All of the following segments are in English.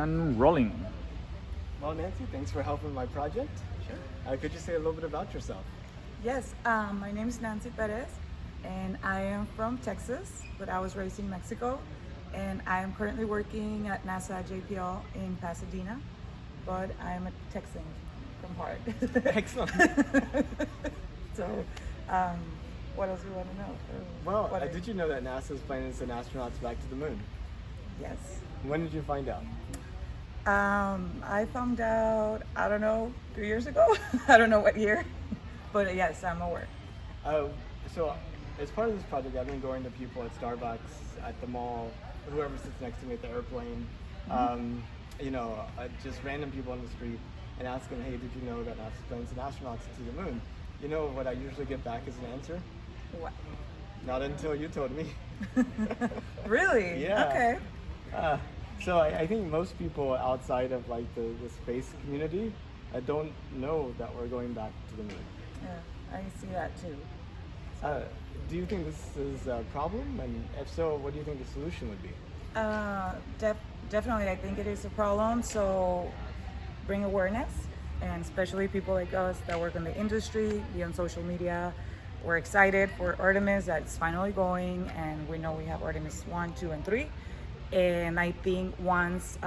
And rolling. Well, Nancy, thanks for helping my project. Sure. Could you say a little bit about yourself? Yes, my name is Nancy Perez, and I am from Texas, but I was raised in Mexico, and I am currently working at NASA JPL in Pasadena, but I am a Texan from heart. Excellent. So, what else do you want to know? Well, did you know that NASA is planning to send astronauts back to the moon? Yes. When did you find out? I found out, I don't know, 3 years ago. I don't know what year, but yes, I'm aware. So, as part of this project, I've been going to people at Starbucks, at the mall, whoever sits next to me at the airplane, just random people on the street, and ask them, hey, did you know that NASA plans an astronauts to the moon? You know what I usually get back as an answer? What? Not until you told me. Really? Yeah. Okay. So I think most people outside of like the space community don't know that we're going back to the moon. Yeah, I see that too. Do you think this is a problem? And if so, what do you think the solution would be? Definitely, I think it is a problem. So bring awareness, and especially people like us that work in the industry, be on social media. We're excited for Artemis that's finally going, and we know we have Artemis 1, 2, and 3. And I think once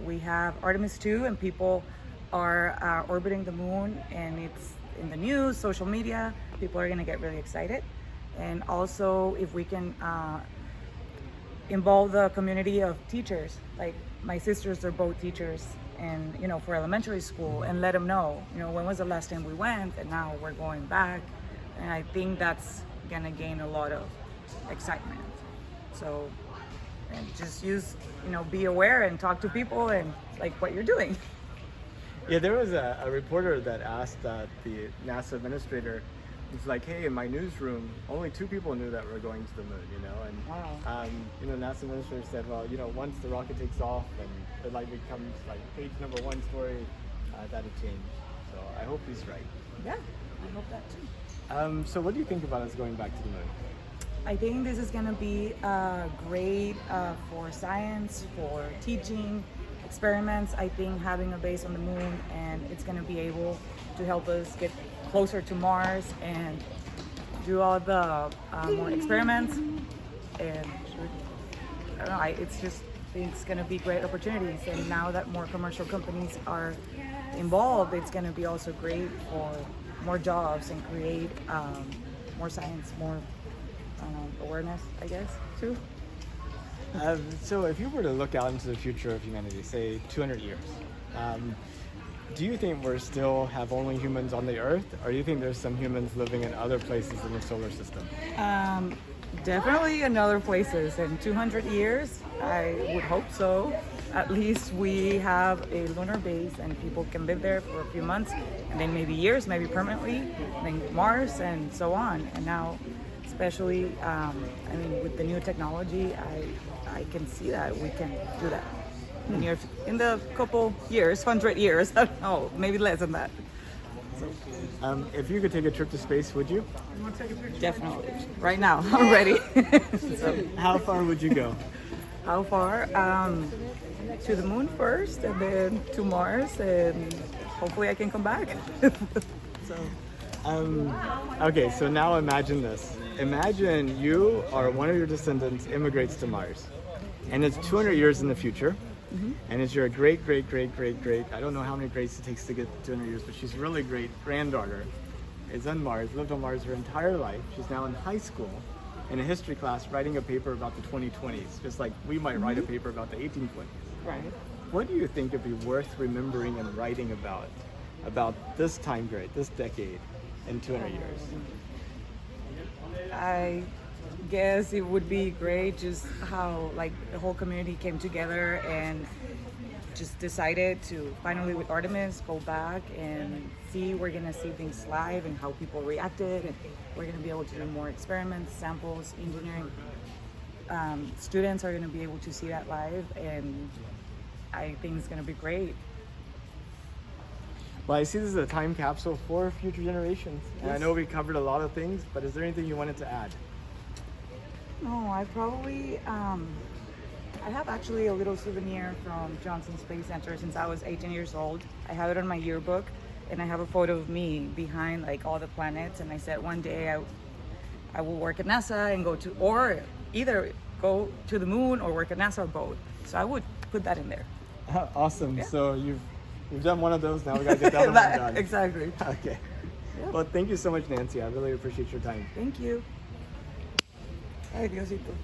we have Artemis 2 and people are orbiting the moon and it's in the news, social media, people are going to get really excited. And also if we can involve the community of teachers, like my sisters are both teachers, and for elementary school, and let them know, when was the last time we went, and now we're going back. And I think that's going to gain a lot of excitement. So, and just be aware and talk to people and like what you're doing. Yeah, there was a reporter that asked the NASA administrator, he's like, hey, in my newsroom, only 2 people knew that we're going to the moon, and Wow. NASA administrator said, well, once the rocket takes off and it like becomes like page number 1 story, that'll change. So I hope he's right. Yeah, I hope that too. So what do you think about us going back to the moon? I think this is going to be great for science, for teaching, experiments. I think having a base on the moon, and it's going to be able to help us get closer to Mars and do all the more experiments. And I don't know, it's going to be great opportunities. And now that more commercial companies are involved, it's going to be also great for more jobs and create more science, more awareness, I guess, too. So if you were to look out into the future of humanity, say 200 years, do you think we're still have only humans on the Earth, or do you think there's some humans living in other places in the solar system? Definitely in other places. In 200 years, I would hope so. At least we have a lunar base and people can live there for a few months, and then maybe years, maybe permanently, and then Mars and so on. And now, especially, with the new technology, I can see that we can do that. In the couple years, 100 years, I don't know, maybe less than that. If you could take a trip to space, would you? Definitely. Right now, I'm ready. So how far would you go? How far? To the moon first, and then to Mars, and hopefully I can come back. Okay, so now imagine this. Imagine you or one of your descendants immigrates to Mars, and it's 200 years in the future, and it's your great, I don't know how many greats it takes to get 200 years, but she's really great granddaughter is on Mars, lived on Mars her entire life. She's now in high school in a history class writing a paper about the 2020s, just like we might write a paper about the 1820s. Right. What do you think would be worth remembering and writing about this time period, this decade, in 200 years? I guess it would be great just how the whole community came together and just decided to finally with Artemis go back and see. We're gonna see things live and how people reacted, and we're gonna be able to do more experiments, samples, engineering. Students are gonna be able to see that live, and I think it's gonna be great. Well, I see this as a time capsule for future generations. And I know we covered a lot of things, but is there anything you wanted to add? No, I probably I have actually a little souvenir from Johnson Space Center since I was 18 years old. I have it on my yearbook, and I have a photo of me behind like all the planets. And I said one day I will work at NASA and go to, or either go to the moon or work at NASA or both. So I would put that in there. Awesome. Yeah. So you've done one of those. Now we gotta get the other one done. Exactly. Okay. Yeah. Well, thank you so much, Nancy. I really appreciate your time. Thank you. Ay, Diosito.